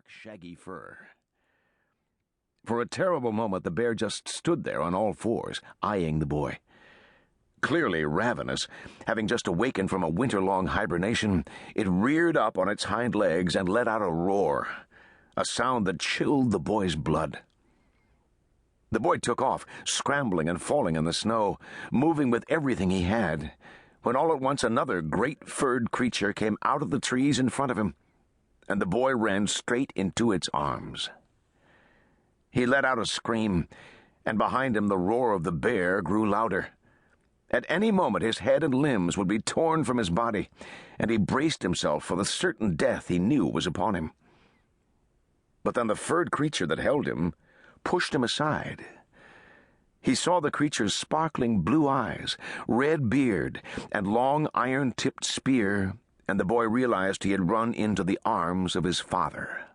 dark, shaggy fur. For a terrible moment, the bear just stood there on all fours, eyeing the boy. Clearly ravenous, having just awakened from a winter-long hibernation, it reared up on its hind legs and let out a roar, a sound that chilled the boy's blood. The boy took off, scrambling and falling in the snow, moving with everything he had, when all at once another great furred creature came out of the trees in front of him, and the boy ran straight into its arms. He let out a scream, and behind him the roar of the bear grew louder. At any moment his head and limbs would be torn from his body, and he braced himself for the certain death he knew was upon him. But then the furred creature that held him pushed him aside. He saw the creature's sparkling blue eyes, red beard, and long iron-tipped spear, and the boy realized he had run into the arms of his father.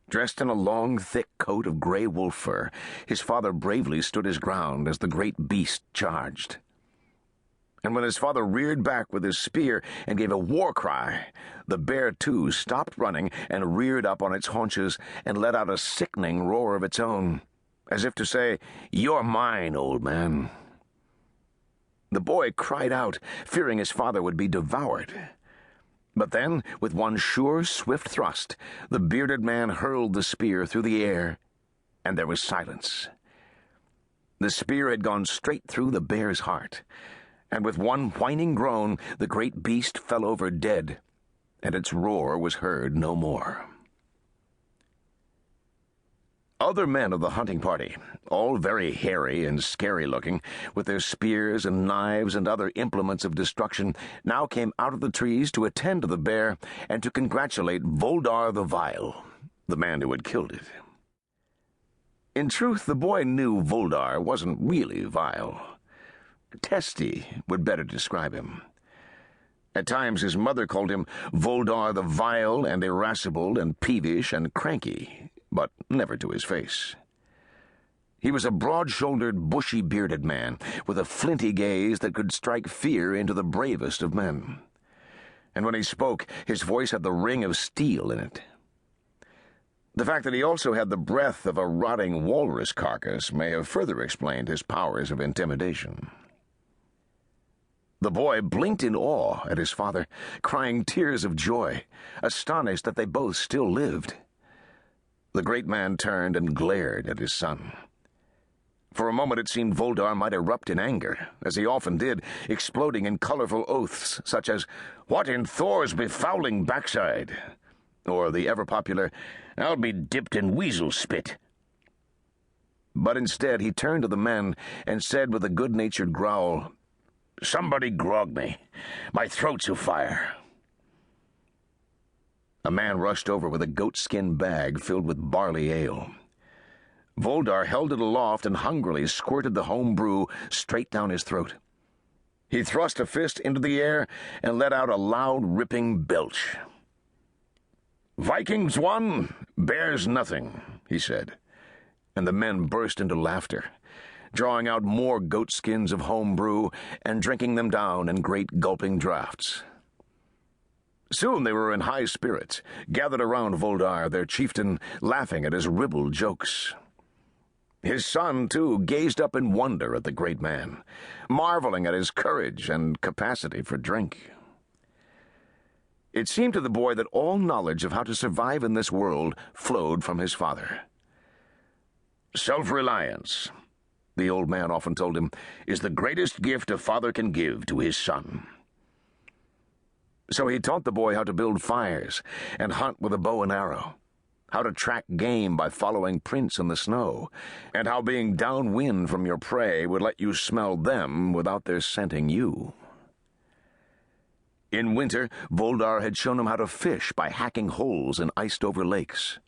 Dressed in a long, thick coat of gray wolf fur, his father bravely stood his ground as the great beast charged. And when his father reared back with his spear and gave a war cry, the bear, too, stopped running and reared up on its haunches and let out a sickening roar of its own, as if to say, "You're mine, old man." The boy cried out, fearing his father would be devoured. But then, with one sure, swift thrust, the bearded man hurled the spear through the air, and there was silence. The spear had gone straight through the bear's heart, and with one whining groan, the great beast fell over dead, and its roar was heard no more. Other men of the hunting party, all very hairy and scary-looking, with their spears and knives and other implements of destruction, now came out of the trees to attend to the bear and to congratulate Voldar the Vile, the man who had killed it. In truth, the boy knew Voldar wasn't really vile. Testy would better describe him. At times his mother called him Voldar the Vile and irascible and peevish and cranky, but never to his face. He was a broad-shouldered, bushy-bearded man, with a flinty gaze that could strike fear into the bravest of men. And when he spoke, his voice had the ring of steel in it. The fact that he also had the breath of a rotting walrus carcass may have further explained his powers of intimidation. The boy blinked in awe at his father, crying tears of joy, astonished that they both still lived. The great man turned and glared at his son. For a moment it seemed Voldar might erupt in anger, as he often did, exploding in colorful oaths such as, "What in Thor's befouling backside?" or the ever-popular, "I'll be dipped in weasel spit." But instead he turned to the men and said with a good-natured growl, "Somebody grog me. My throat's afire." A man rushed over with a goatskin bag filled with barley ale. Voldar held it aloft and hungrily squirted the home brew straight down his throat. He thrust a fist into the air and let out a loud, ripping belch. "Vikings won, bears nothing," he said, and the men burst into laughter, drawing out more goatskins of home brew and drinking them down in great gulping draughts. Soon they were in high spirits, gathered around Voldar, their chieftain, laughing at his ribald jokes. His son, too, gazed up in wonder at the great man, marveling at his courage and capacity for drink. It seemed to the boy that all knowledge of how to survive in this world flowed from his father. "Self-reliance," the old man often told him, "is the greatest gift a father can give to his son." So he taught the boy how to build fires and hunt with a bow and arrow, how to track game by following prints in the snow, and how being downwind from your prey would let you smell them without their scenting you. In winter, Voldar had shown him how to fish by hacking holes in iced-over lakes.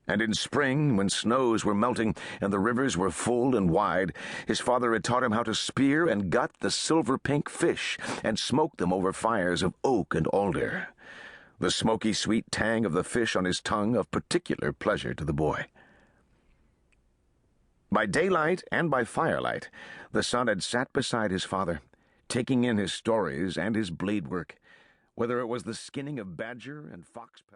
And in spring, when snows were melting and the rivers were full and wide, his father had taught him how to spear and gut the silver-pink fish and smoke them over fires of oak and alder, the smoky sweet tang of the fish on his tongue of particular pleasure to the boy. By daylight and by firelight, the son had sat beside his father, taking in his stories and his blade work, whether it was the skinning of badger and fox pelt.